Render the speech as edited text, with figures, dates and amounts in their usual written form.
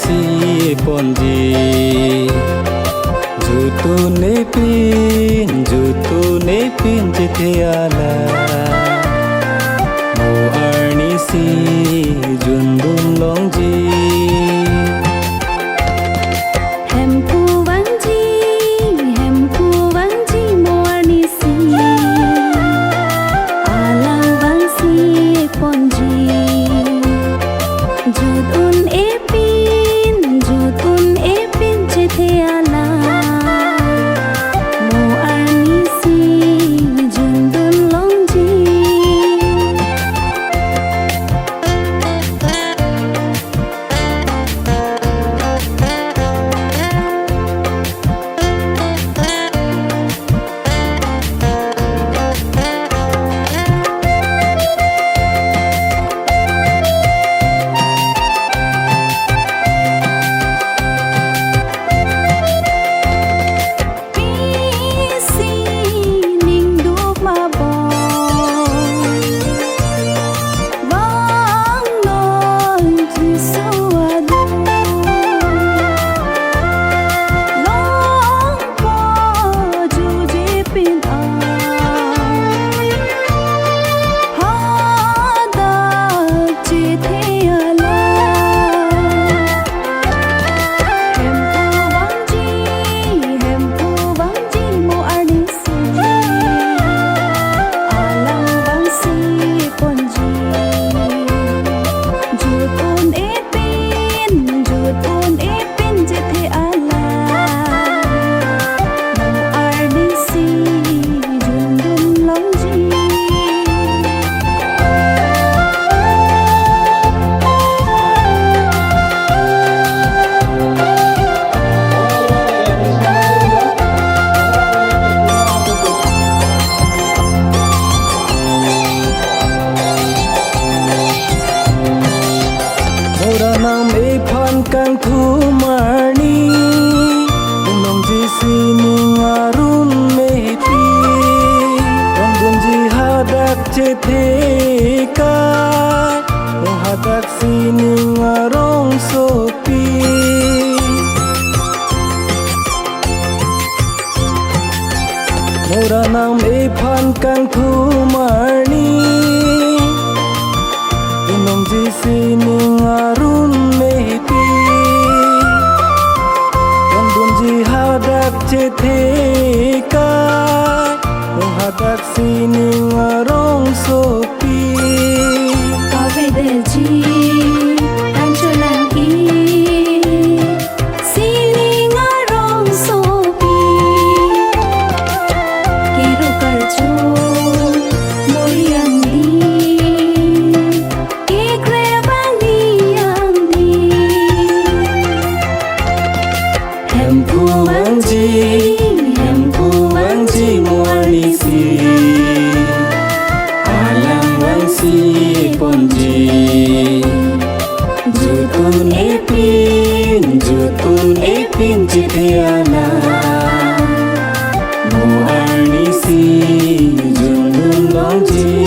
si ponji jutune pin jithiala mo arni si jundun longji kang thumarni nong ji sining arun mepi ronggun ji hadak cetheka hadak sining arong sopi moranam ephan kang thumarni nong ji sining arun mepi hadak cetheka hadak sining arong sopi kawe delji anjolagi sining arong sopi kiru karjo moriandi kekre bangiandi hempu Wangji mualisi alang wangsi ponji jutun epin jithiana mu arnisi jundun longji